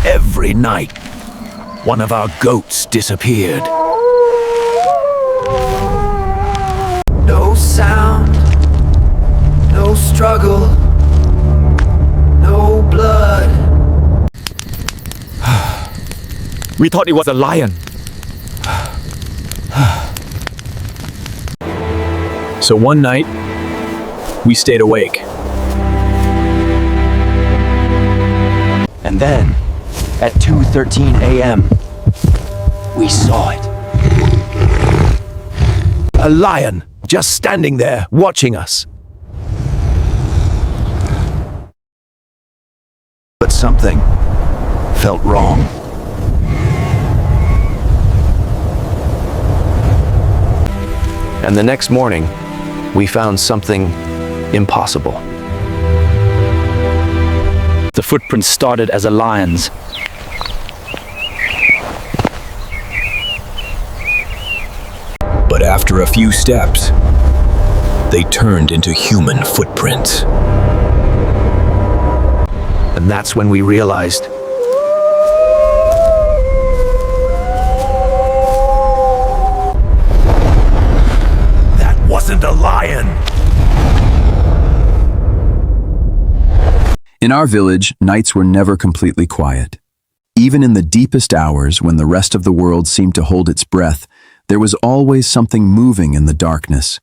Every night, one of our goats disappeared. No sound, no struggle, no blood. We thought it was a lion. So one night, we stayed awake. And then, at 2:13 a.m., we saw it. A lion, just standing there, watching us. But something felt wrong. And the next morning, we found something impossible. The footprints started as a lion's. But after a few steps, they turned into human footprints. And that's when we realized that wasn't a lion. In our village, nights were never completely quiet. Even in the deepest hours, when the rest of the world seemed to hold its breath, there was always something moving in the darkness.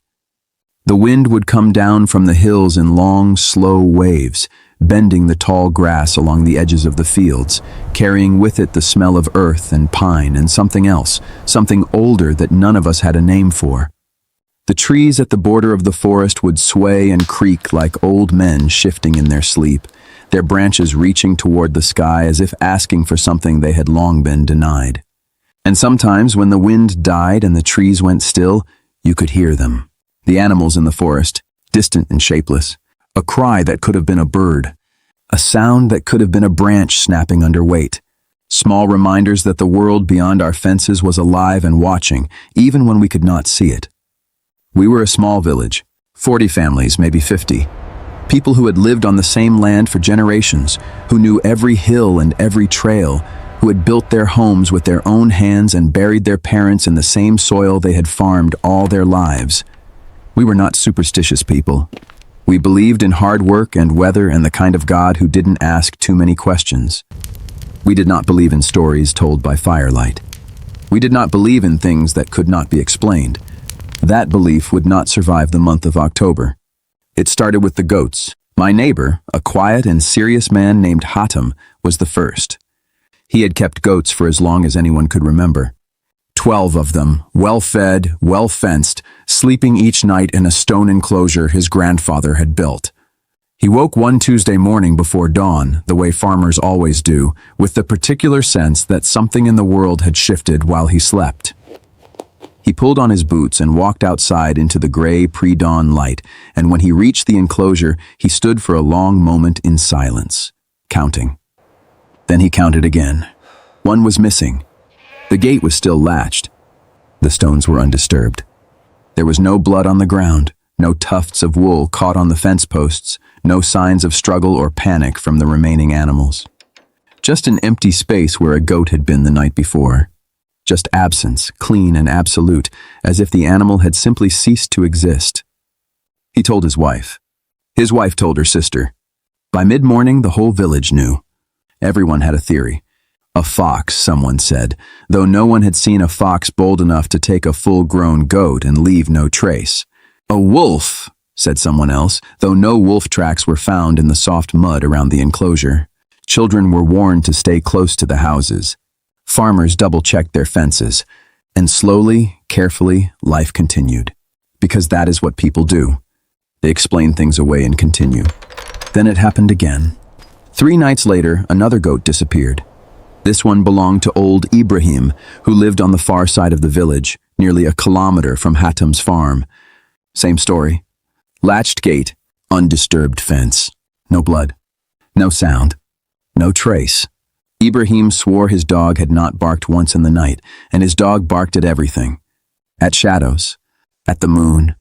The wind would come down from the hills in long, slow waves, bending the tall grass along the edges of the fields, carrying with it the smell of earth and pine and something else, something older that none of us had a name for. The trees at the border of the forest would sway and creak like old men shifting in their sleep, their branches reaching toward the sky as if asking for something they had long been denied. And sometimes, when the wind died and the trees went still, you could hear them. The animals in the forest, distant and shapeless. A cry that could have been a bird. A sound that could have been a branch snapping under weight. Small reminders that the world beyond our fences was alive and watching, even when we could not see it. We were a small village, 40 families, maybe 50. People who had lived on the same land for generations, who knew every hill and every trail, who had built their homes with their own hands and buried their parents in the same soil they had farmed all their lives. We were not superstitious people. We believed in hard work and weather and the kind of God who didn't ask too many questions. We did not believe in stories told by firelight. We did not believe in things that could not be explained. That belief would not survive the month of October. It started with the goats. My neighbor, a quiet and serious man named Hatem, was the first. He had kept goats for as long as anyone could remember. 12 of them, well-fed, well-fenced, sleeping each night in a stone enclosure his grandfather had built. He woke one Tuesday morning before dawn, the way farmers always do, with the particular sense that something in the world had shifted while he slept. He pulled on his boots and walked outside into the gray pre-dawn light, and when he reached the enclosure, he stood for a long moment in silence, counting. Then he counted again. One was missing. The gate was still latched. The stones were undisturbed. There was no blood on the ground, no tufts of wool caught on the fence posts, no signs of struggle or panic from the remaining animals. Just an empty space where a goat had been the night before. Just absence, clean and absolute, as if the animal had simply ceased to exist. He told his wife. His wife told her sister. By mid-morning, the whole village knew. Everyone had a theory. A fox, someone said, though no one had seen a fox bold enough to take a full-grown goat and leave no trace. A wolf, said someone else, though no wolf tracks were found in the soft mud around the enclosure. Children were warned to stay close to the houses. Farmers double-checked their fences, and slowly, carefully, life continued. Because that is what people do. They explain things away and continue. Then it happened again. 3 nights later, another goat disappeared. This one belonged to old Ibrahim, who lived on the far side of the village, nearly a kilometer from Hatem's farm. Same story. Latched gate, undisturbed fence. No blood. No sound. No trace. Ibrahim swore his dog had not barked once in the night, and his dog barked at everything. At shadows, at the moon,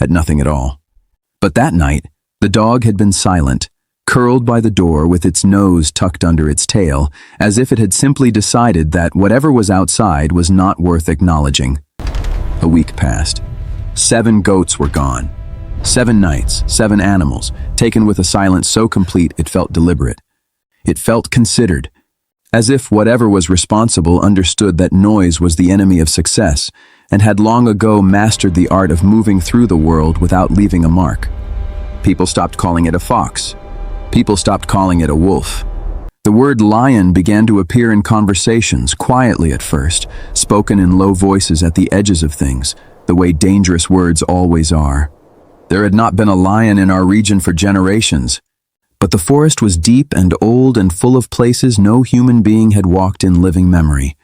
at nothing at all. But that night, the dog had been silent, curled by the door with its nose tucked under its tail, as if it had simply decided that whatever was outside was not worth acknowledging. A week passed. 7 goats were gone. 7 nights, 7 animals, taken with a silence so complete it felt deliberate. It felt considered, as if whatever was responsible understood that noise was the enemy of success, and had long ago mastered the art of moving through the world without leaving a mark. People stopped calling it a fox. People stopped calling it a wolf. The word lion began to appear in conversations, quietly at first, spoken in low voices at the edges of things, the way dangerous words always are. There had not been a lion in our region for generations, but the forest was deep and old and full of places no human being had walked in living memory,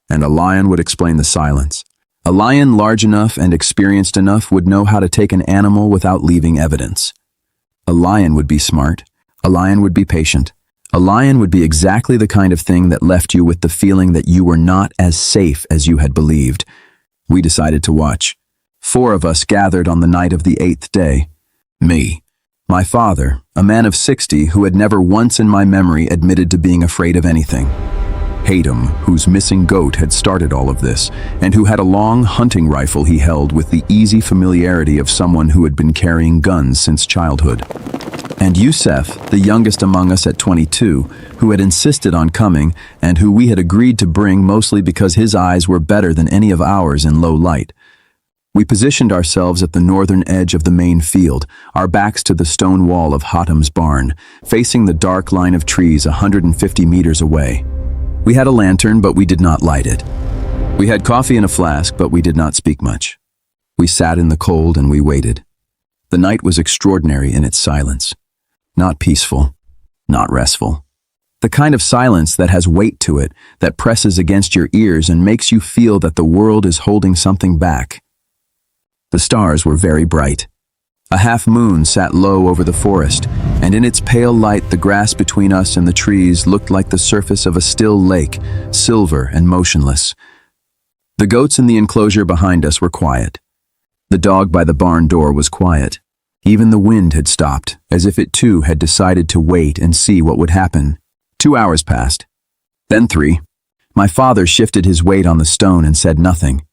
and a lion would explain the silence. A lion large enough and experienced enough would know how to take an animal without leaving evidence. A lion would be smart. A lion would be patient. A lion would be exactly the kind of thing that left you with the feeling that you were not as safe as you had believed. We decided to watch. 4 of us gathered on the night of the 8th day. Me, my father, a man of 60 who had never once in my memory admitted to being afraid of anything. Hayden, whose missing goat had started all of this, and who had a long hunting rifle he held with the easy familiarity of someone who had been carrying guns since childhood. And Yusef, the youngest among us at 22, who had insisted on coming and who we had agreed to bring mostly because his eyes were better than any of ours in low light. We positioned ourselves at the northern edge of the main field, our backs to the stone wall of Hatem's barn, facing the dark line of trees 150 meters away. We had a lantern, but we did not light it. We had coffee in a flask, but we did not speak much. We sat in the cold and we waited. The night was extraordinary in its silence. Not peaceful, not restful. The kind of silence that has weight to it, that presses against your ears and makes you feel that the world is holding something back. The stars were very bright. A half moon sat low over the forest, and in its pale light the grass between us and the trees looked like the surface of a still lake, silver and motionless. The goats in the enclosure behind us were quiet. The dog by the barn door was quiet. Even the wind had stopped, as if it too had decided to wait and see what would happen. 2 hours passed. Then 3. My father shifted his weight on the stone and said nothing.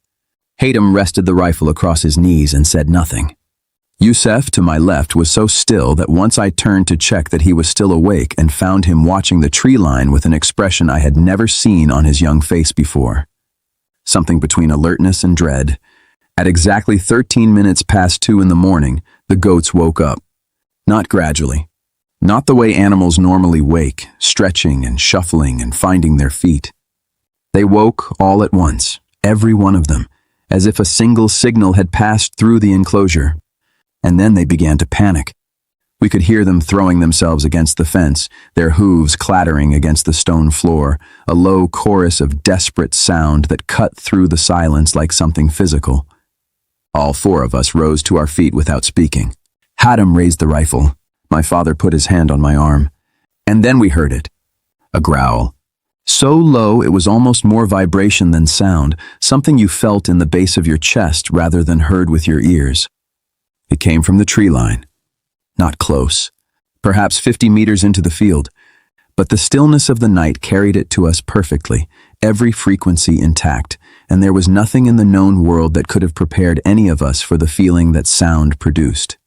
Hayden rested the rifle across his knees and said nothing. Yusef, to my left, was so still that once I turned to check that he was still awake and found him watching the tree line with an expression I had never seen on his young face before. Something between alertness and dread. At exactly 13 minutes past 2 in the morning, the goats woke up. Not gradually. Not the way animals normally wake, stretching and shuffling and finding their feet. They woke all at once, every one of them, as if a single signal had passed through the enclosure. And then they began to panic. We could hear them throwing themselves against the fence, their hooves clattering against the stone floor, a low chorus of desperate sound that cut through the silence like something physical. All 4 of us rose to our feet without speaking. Hatem raised the rifle. My father put his hand on my arm. And then we heard it. A growl. So low it was almost more vibration than sound, something you felt in the base of your chest rather than heard with your ears. It came from the tree line. Not close. Perhaps 50 meters into the field. But the stillness of the night carried it to us perfectly, every frequency intact, and there was nothing in the known world that could have prepared any of us for the feeling that sound produced.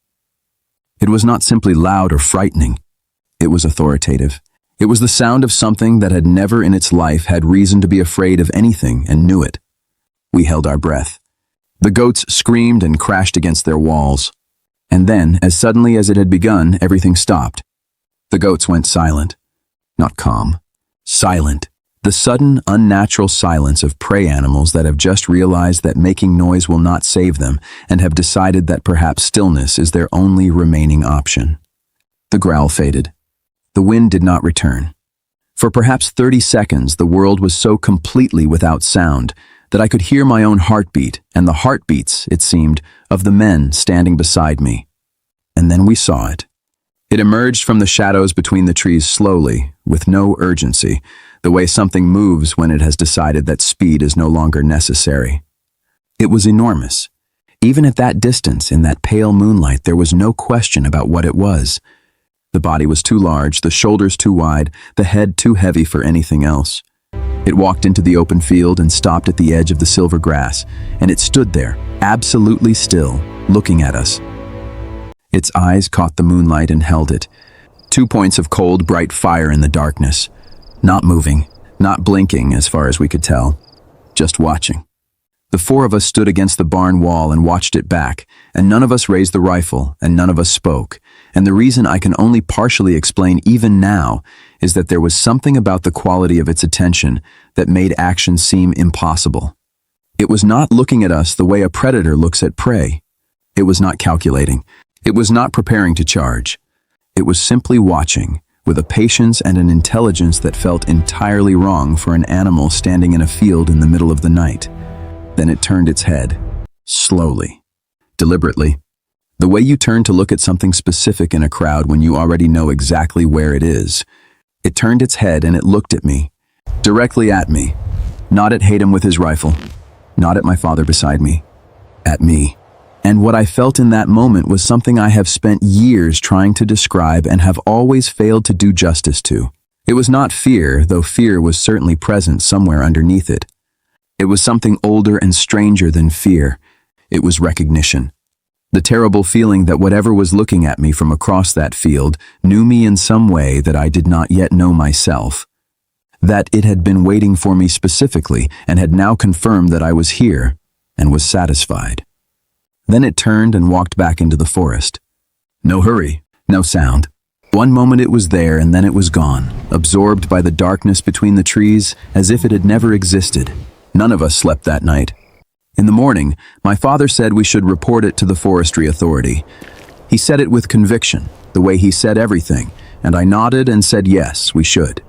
It was not simply loud or frightening. It was authoritative. It was the sound of something that had never in its life had reason to be afraid of anything and knew it. We held our breath. The goats screamed and crashed against their walls. And then, as suddenly as it had begun, everything stopped. The goats went silent. Not calm. Silent. The sudden, unnatural silence of prey animals that have just realized that making noise will not save them and have decided that perhaps stillness is their only remaining option. The growl faded. The wind did not return. For perhaps 30 seconds, the world was so completely without sound that I could hear my own heartbeat and the heartbeats, it seemed, of the men standing beside me. And then we saw it. It emerged from the shadows between the trees slowly, with no urgency, the way something moves when it has decided that speed is no longer necessary. It was enormous. Even at that distance, in that pale moonlight, there was no question about what it was. The body was too large, the shoulders too wide, the head too heavy for anything else. It walked into the open field and stopped at the edge of the silver grass, and it stood there, absolutely still, looking at us. Its eyes caught the moonlight and held it. 2 points of cold, bright fire in the darkness. Not moving, not blinking as far as we could tell, just watching. The 4 of us stood against the barn wall and watched it back, and none of us raised the rifle, and none of us spoke. And the reason I can only partially explain even now is that there was something about the quality of its attention that made action seem impossible. It was not looking at us the way a predator looks at prey. It was not calculating. It was not preparing to charge. It was simply watching, with a patience and an intelligence that felt entirely wrong for an animal standing in a field in the middle of the night. Then it turned its head, slowly, deliberately. The way you turn to look at something specific in a crowd when you already know exactly where it is. It turned its head and it looked at me, directly at me, not at Hayden with his rifle, not at my father beside me, at me. And what I felt in that moment was something I have spent years trying to describe and have always failed to do justice to. It was not fear, though fear was certainly present somewhere underneath it. It was something older and stranger than fear. It was recognition. The terrible feeling that whatever was looking at me from across that field knew me in some way that I did not yet know myself. That it had been waiting for me specifically and had now confirmed that I was here and was satisfied. Then it turned and walked back into the forest. No hurry, no sound. One moment it was there and then it was gone, absorbed by the darkness between the trees as if it had never existed. None of us slept that night. In the morning, my father said we should report it to the forestry authority. He said it with conviction, the way he said everything, and I nodded and said yes, we should.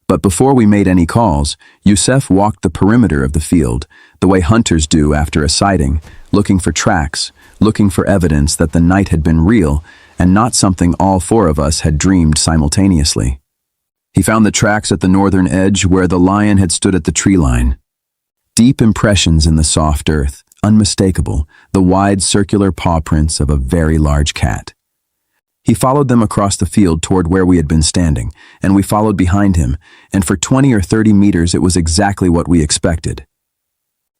But before we made any calls, Youssef walked the perimeter of the field, the way hunters do after a sighting, looking for tracks, looking for evidence that the night had been real and not something all 4 of us had dreamed simultaneously. He found the tracks at the northern edge where the lion had stood at the tree line. Deep impressions in the soft earth, unmistakable, the wide circular paw prints of a very large cat. He followed them across the field toward where we had been standing, and we followed behind him, and for 20 or 30 meters it was exactly what we expected.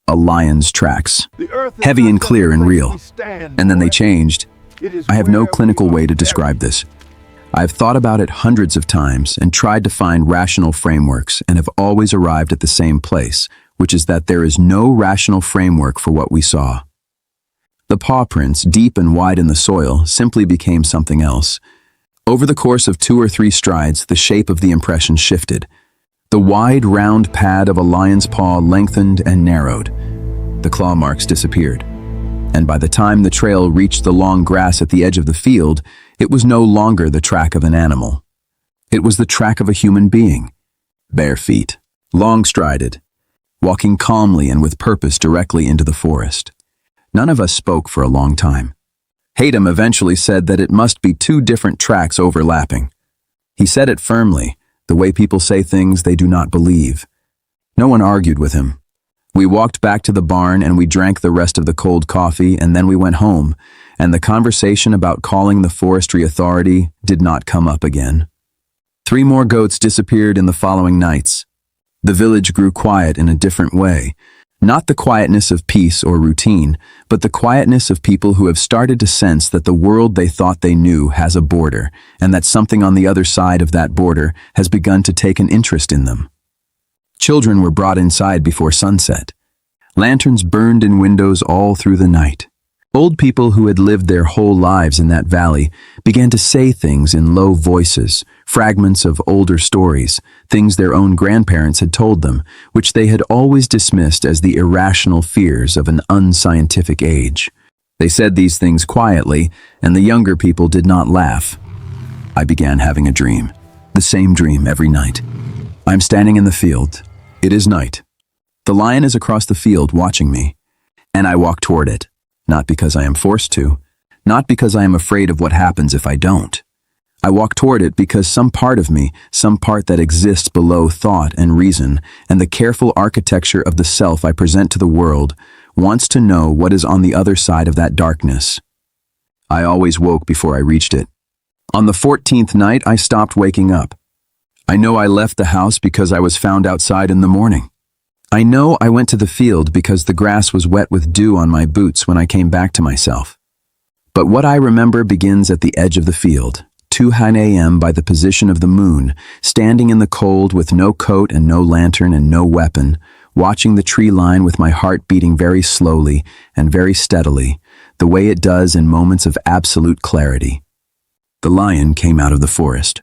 A lion's tracks, heavy and clear and real, and then they changed. I have no clinical way to describe this. I have thought about it hundreds of times and tried to find rational frameworks and have always arrived at the same place, which is that there is no rational framework for what we saw. The paw prints, deep and wide in the soil, simply became something else. Over the course of 2 or 3 strides, the shape of the impression shifted. The wide, round pad of a lion's paw lengthened and narrowed. The claw marks disappeared. And by the time the trail reached the long grass at the edge of the field, it was no longer the track of an animal. It was the track of a human being. Bare feet, long-strided, walking calmly and with purpose directly into the forest. None of us spoke for a long time. Hayden eventually said that it must be 2 different tracks overlapping. He said it firmly, the way people say things they do not believe. No one argued with him. We walked back to the barn and we drank the rest of the cold coffee and then we went home, and the conversation about calling the forestry authority did not come up again. 3 more goats disappeared in the following nights. The village grew quiet in a different way. Not the quietness of peace or routine, but the quietness of people who have started to sense that the world they thought they knew has a border, and that something on the other side of that border has begun to take an interest in them. Children were brought inside before sunset. Lanterns burned in windows all through the night. Old people who had lived their whole lives in that valley began to say things in low voices, fragments of older stories, things their own grandparents had told them, which they had always dismissed as the irrational fears of an unscientific age. They said these things quietly, and the younger people did not laugh. I began having a dream, the same dream every night. I'm standing in the field. It is night. The lion is across the field watching me, and I walk toward it. Not because I am forced to, not because I am afraid of what happens if I don't. I walk toward it because some part of me, some part that exists below thought and reason, and the careful architecture of the self I present to the world, wants to know what is on the other side of that darkness. I always woke before I reached it. On the 14th night, I stopped waking up. I know I left the house because I was found outside in the morning. I know I went to the field because the grass was wet with dew on my boots when I came back to myself. But what I remember begins at the edge of the field, 2 a.m. by the position of the moon, standing in the cold with no coat and no lantern and no weapon, watching the tree line with my heart beating very slowly and very steadily, the way it does in moments of absolute clarity. The lion came out of the forest.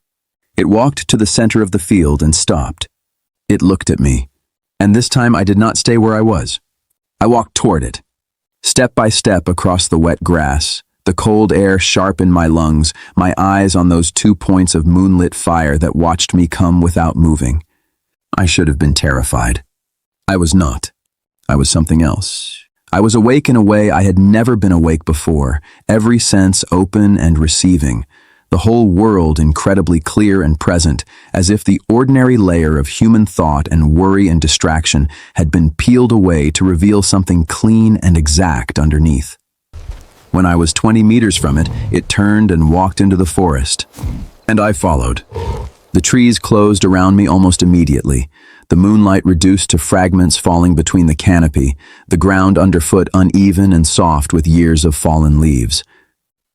It walked to the center of the field and stopped. It looked at me, and this time I did not stay where I was. I walked toward it, step by step across the wet grass, the cold air sharp in my lungs, my eyes on those 2 points of moonlit fire that watched me come without moving. I should have been terrified. I was not. I was something else. I was awake in a way I had never been awake before, every sense open and receiving, the whole world incredibly clear and present, as if the ordinary layer of human thought and worry and distraction had been peeled away to reveal something clean and exact underneath. When I was 20 meters from it, it turned and walked into the forest, and I followed. The trees closed around me almost immediately, the moonlight reduced to fragments falling between the canopy, the ground underfoot uneven and soft with years of fallen leaves.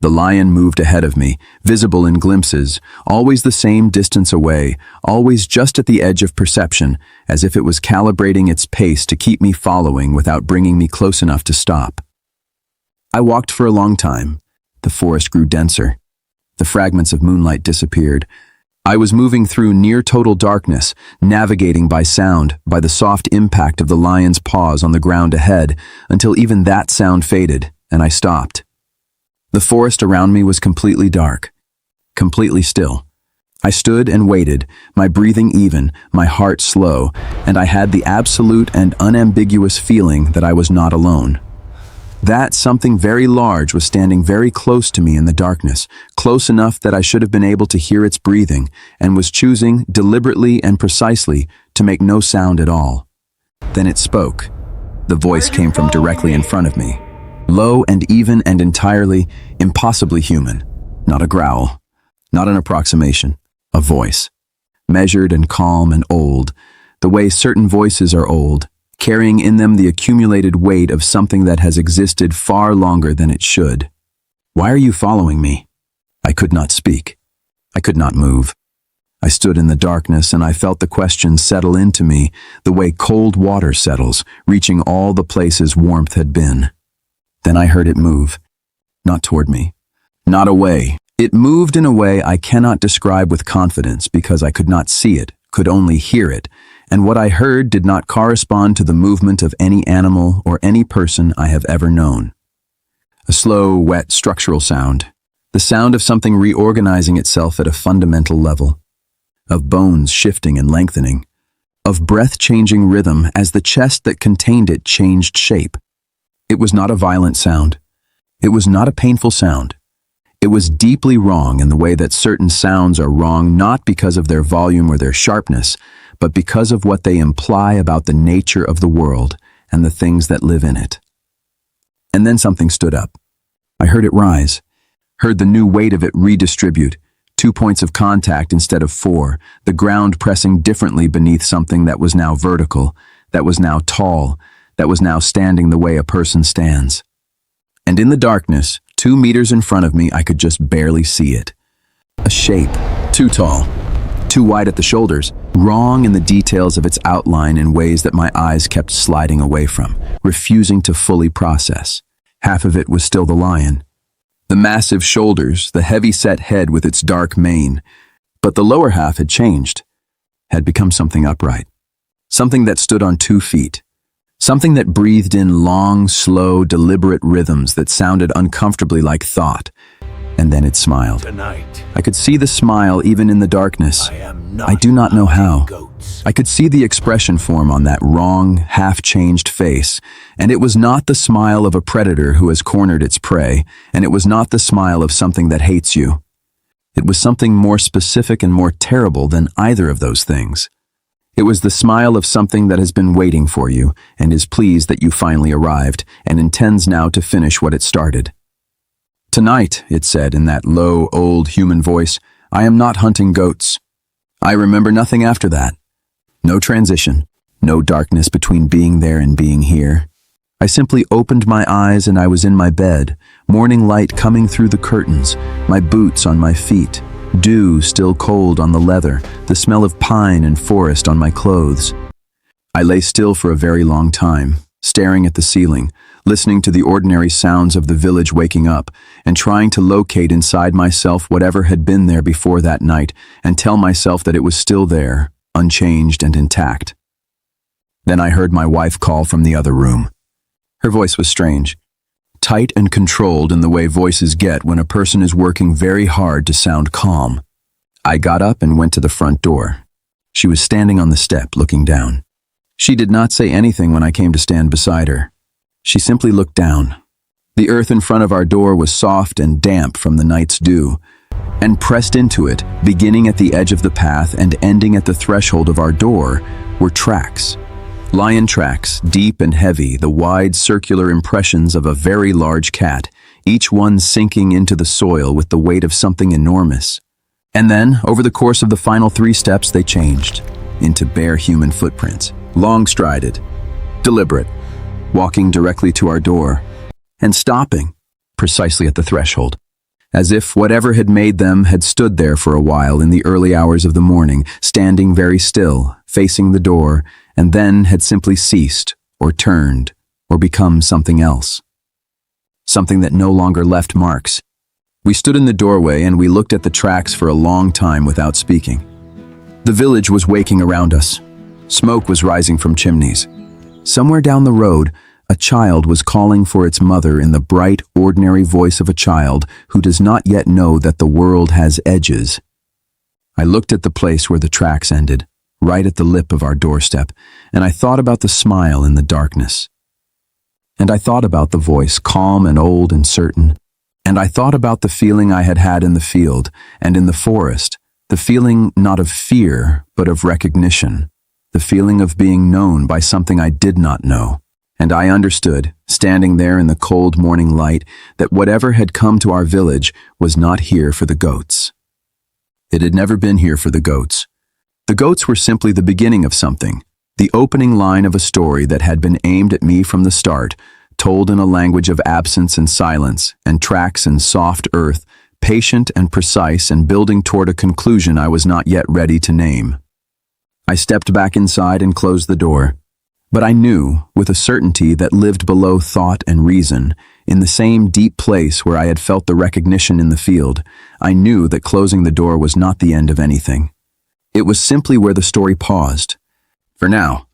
The lion moved ahead of me, visible in glimpses, always the same distance away, always just at the edge of perception, as if it was calibrating its pace to keep me following without bringing me close enough to stop. I walked for a long time. The forest grew denser. The fragments of moonlight disappeared. I was moving through near total darkness, navigating by sound, by the soft impact of the lion's paws on the ground ahead, until even that sound faded, and I stopped. The forest around me was completely dark, completely still. I stood and waited, my breathing even, my heart slow, and I had the absolute and unambiguous feeling that I was not alone. That something very large was standing very close to me in the darkness, close enough that I should have been able to hear its breathing, and was choosing, deliberately and precisely, to make no sound at all. Then it spoke. The voice came from directly in front of me. Low and even and entirely, impossibly human. Not a growl, not an approximation, a voice. Measured and calm and old, the way certain voices are old, carrying in them the accumulated weight of something that has existed far longer than it should. Why are you following me? I could not speak. I could not move. I stood in the darkness and I felt the question settle into me the way cold water settles, reaching all the places warmth had been. Then I heard it move. Not toward me. Not away. It moved in a way I cannot describe with confidence because I could not see it, could only hear it, and what I heard did not correspond to the movement of any animal or any person I have ever known. A slow, wet, structural sound, the sound of something reorganizing itself at a fundamental level, of bones shifting and lengthening, of breath-changing rhythm as the chest that contained it changed shape. It was not a violent sound. It was not a painful sound. It was deeply wrong in the way that certain sounds are wrong not because of their volume or their sharpness, but because of what they imply about the nature of the world and the things that live in it. And then something stood up. I heard it rise, heard the new weight of it redistribute, 2 points of contact instead of 4, the ground pressing differently beneath something that was now vertical, that was now tall, that was now standing the way a person stands. And in the darkness, 2 meters in front of me, I could just barely see it. A shape, too tall, too wide at the shoulders, wrong in the details of its outline in ways that my eyes kept sliding away from, refusing to fully process. Half of it was still the lion. The massive shoulders, the heavy-set head with its dark mane. But the lower half had changed, had become something upright, something that stood on 2 feet, something that breathed in long, slow, deliberate rhythms that sounded uncomfortably like thought. And then it smiled. Tonight, I could see the smile even in the darkness. I do not know how. I could see the expression form on that wrong, half-changed face, and it was not the smile of a predator who has cornered its prey, and it was not the smile of something that hates you. It was something more specific and more terrible than either of those things. It was the smile of something that has been waiting for you, and is pleased that you finally arrived, and intends now to finish what it started. "Tonight," it said in that low, old human voice, "I am not hunting goats." I remember nothing after that. No transition, no darkness between being there and being here. I simply opened my eyes and I was in my bed, morning light coming through the curtains, my boots on my feet, dew still cold on the leather, the smell of pine and forest on my clothes. I lay still for a very long time, staring at the ceiling, listening to the ordinary sounds of the village waking up, and trying to locate inside myself whatever had been there before that night and tell myself that it was still there, unchanged and intact. Then I heard my wife call from the other room. Her voice was strange, tight and controlled in the way voices get when a person is working very hard to sound calm. I got up and went to the front door. She was standing on the step, looking down. She did not say anything when I came to stand beside her. She simply looked down. The earth in front of our door was soft and damp from the night's dew, and pressed into it, beginning at the edge of the path and ending at the threshold of our door, were tracks. Lion tracks, deep and heavy, the wide circular impressions of a very large cat, each one sinking into the soil with the weight of something enormous. And then, over the course of the final 3 steps, they changed into bare human footprints, long-strided, deliberate, walking directly to our door, and stopping, precisely at the threshold, as if whatever had made them had stood there for a while in the early hours of the morning, standing very still, facing the door, and then had simply ceased, or turned, or become something else. Something that no longer left marks. We stood in the doorway and we looked at the tracks for a long time without speaking. The village was waking around us. Smoke was rising from chimneys. Somewhere down the road, a child was calling for its mother in the bright, ordinary voice of a child who does not yet know that the world has edges. I looked at the place where the tracks ended, right at the lip of our doorstep, and I thought about the smile in the darkness. And I thought about the voice, calm and old and certain. And I thought about the feeling I had had in the field and in the forest, the feeling not of fear, but of recognition, the feeling of being known by something I did not know. And I understood, standing there in the cold morning light, that whatever had come to our village was not here for the goats. It had never been here for the goats. The goats were simply the beginning of something, the opening line of a story that had been aimed at me from the start, told in a language of absence and silence, and tracks and soft earth, patient and precise and building toward a conclusion I was not yet ready to name. I stepped back inside and closed the door. But I knew, with a certainty that lived below thought and reason, in the same deep place where I had felt the recognition in the field, I knew that closing the door was not the end of anything. It was simply where the story paused. For now,